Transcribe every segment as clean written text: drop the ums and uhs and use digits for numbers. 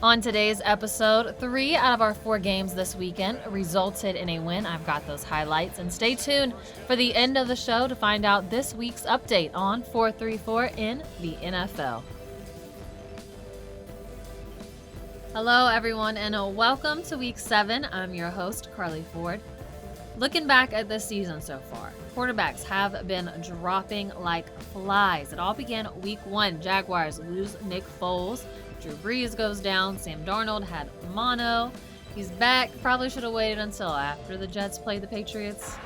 On today's episode, 3 out of our 4 games this weekend resulted in a win. I've got those highlights, and stay tuned for the end of the show to find out this week's update on 434 in the NFL. Hello everyone, and welcome to week 7. I'm your host, Carly Ford. Looking back at this season so far, quarterbacks have been dropping like flies. It all began week 1. Jaguars lose Nick Foles. Drew Brees goes down. Sam Darnold had mono. He's back. Probably should have waited until after the Jets played the Patriots.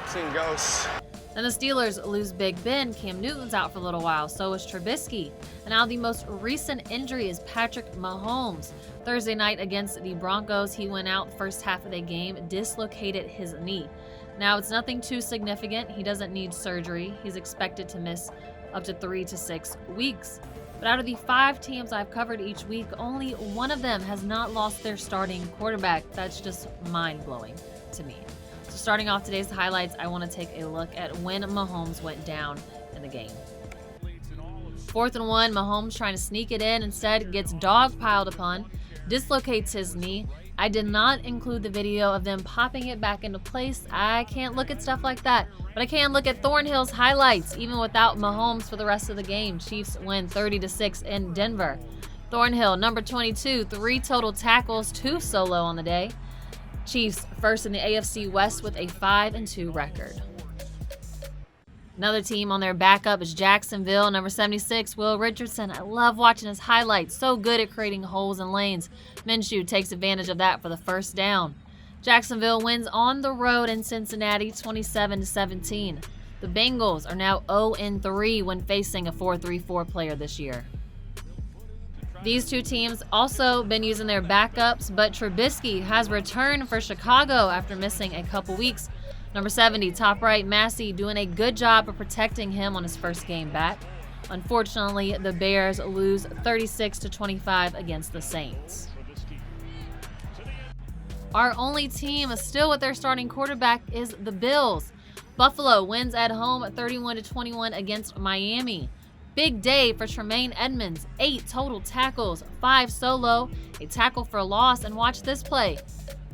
Seen ghosts. Then the Steelers lose Big Ben. Cam Newton's out for a little while. So is Trubisky. And now the most recent injury is Patrick Mahomes. Thursday night against the Broncos, he went out the first half of the game, dislocated his knee. Now, it's nothing too significant. He doesn't need surgery. He's expected to miss up to 3 to 6 weeks. But out of the 5 teams I've covered each week, only one of them has not lost their starting quarterback. That's just mind-blowing to me. So starting off today's highlights, I want to take a look at when Mahomes went down in the game. 4th and 1, Mahomes trying to sneak it in, instead gets dog-piled upon, dislocates his knee. I did not include the video of them popping it back into place. I can't look at stuff like that, but I can look at Thornhill's highlights, even without Mahomes for the rest of the game. Chiefs win 30-6 in Denver. Thornhill, number 22, 3 total tackles, 2 solo on the day. Chiefs first in the AFC West with a 5-2 record. Another team on their backup is Jacksonville, number 76, Will Richardson. I love watching his highlights. So good at creating holes and lanes. Minshew takes advantage of that for the first down. Jacksonville wins on the road in Cincinnati, 27-17. The Bengals are now 0-3 when facing a 4-3-4 player this year. These two teams also been using their backups, but Trubisky has returned for Chicago after missing a couple weeks. Number 70, top right, Massie, doing a good job of protecting him on his first game back. Unfortunately, the Bears lose 36-25 against the Saints. Our only team still with their starting quarterback is the Bills. Buffalo wins at home 31-21 against Miami. Big day for Tremaine Edmunds, 8 total tackles, 5 solo, a tackle for loss, and watch this play.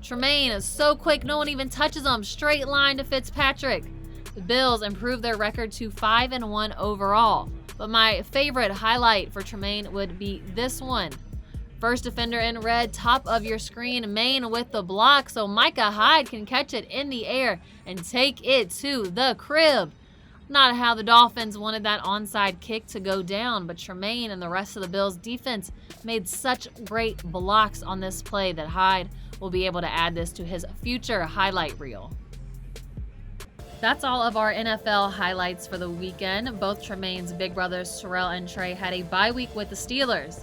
Tremaine is so quick, no one even touches him. Straight line to Fitzpatrick. The Bills improved their record to 5-1 overall. But my favorite highlight for Tremaine would be this one. First defender in red, top of your screen, Maine with the block, so Micah Hyde can catch it in the air and take it to the crib. Not how the Dolphins wanted that onside kick to go down, but Tremaine and the rest of the Bills defense made such great blocks on this play that Hyde will be able to add this to his future highlight reel. That's all of our NFL highlights for the weekend. Both Tremaine's big brothers, Terrell and Trey, had a bye week with the Steelers.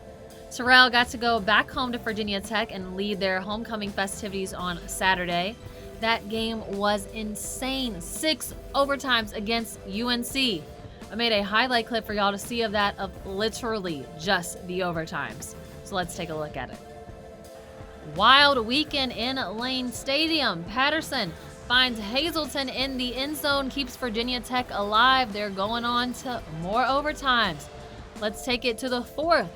Terrell got to go back home to Virginia Tech and lead their homecoming festivities on Saturday. That game was insane. 6 overtimes against UNC. I made a highlight clip for y'all to see of that, of literally just the overtimes. So let's take a look at it. Wild weekend in Lane Stadium. Patterson finds Hazleton in the end zone, keeps Virginia Tech alive. They're going on to more overtimes. Let's take it to the 4th.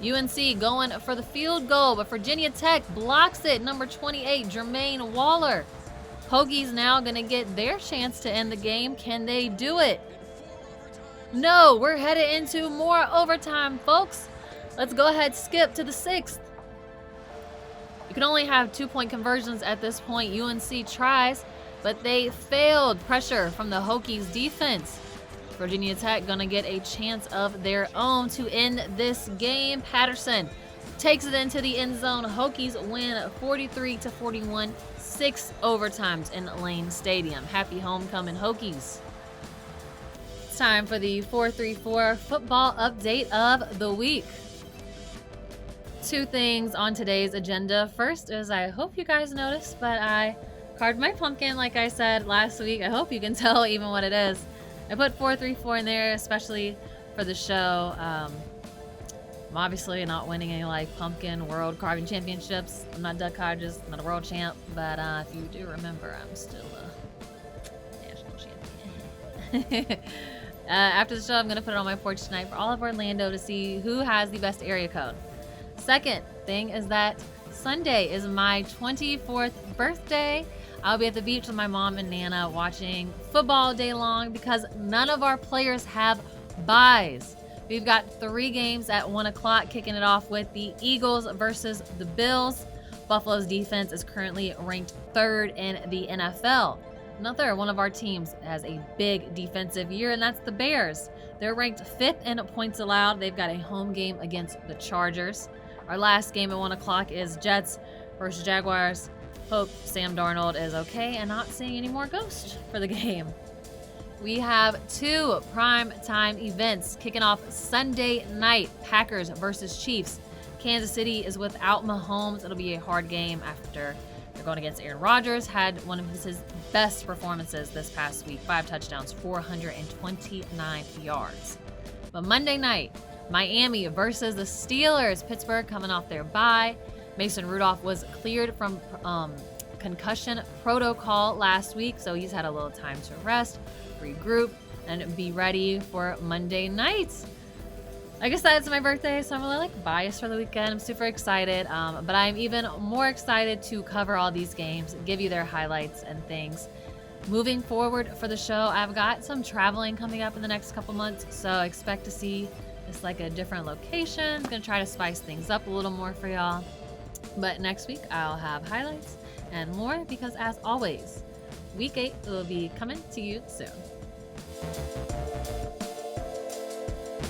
UNC going for the field goal, but Virginia Tech blocks it. Number 28, Jermaine Waller. Hokies now going to get their chance to end the game. Can they do it? No, we're headed into more overtime, folks. Let's go ahead, skip to the 6th. You can only have 2-point conversions at this point. UNC tries, but they failed. Pressure from the Hokies defense. Virginia Tech gonna get a chance of their own to end this game. Patterson takes it into the end zone. Hokies win 43-41, 6 overtimes in Lane Stadium. Happy homecoming, Hokies. It's time for the 434 football update of the week. 2 things on today's agenda. First is, I hope you guys noticed, but I carved my pumpkin like I said last week. I hope you can tell even what it is. I put 434 in there, especially for the show. I'm obviously not winning any like pumpkin world carving championships. I'm not Doug Hodges, I'm not a world champ, but if you do remember, I'm still a national champion. After the show, I'm going to put it on my porch tonight for all of Orlando to see who has the best area code. Second thing is that Sunday is my 24th birthday. I'll be at the beach with my mom and Nana watching football day long because none of our players have byes. We've got 3 games at 1 o'clock, kicking it off with the Eagles versus the Bills. Buffalo's defense is currently ranked 3rd in the NFL. Another one of our teams has a big defensive year, and that's the Bears. They're ranked 5th in points allowed. They've got a home game against the Chargers. Our last game at 1 o'clock is Jets versus Jaguars. Hope Sam Darnold is okay and not seeing any more ghosts for the game. We have 2 prime time events kicking off Sunday night. Packers versus Chiefs. Kansas City is without Mahomes. It'll be a hard game after they're going against Aaron Rodgers. Had one of his best performances this past week. 5 touchdowns, 429 yards. But Monday night, Miami versus the Steelers. Pittsburgh coming off their bye. Mason Rudolph was cleared from concussion protocol last week, so he's had a little time to rest, regroup, and be ready for Monday night. Like I said, it's my birthday, so I'm really biased for the weekend. I'm super excited, but I'm even more excited to cover all these games, give you their highlights and things. Moving forward for the show, I've got some traveling coming up in the next couple months, so expect to see just a different location. I'm gonna try to spice things up a little more for y'all. But next week, I'll have highlights and more because, as always, Week 8 will be coming to you soon.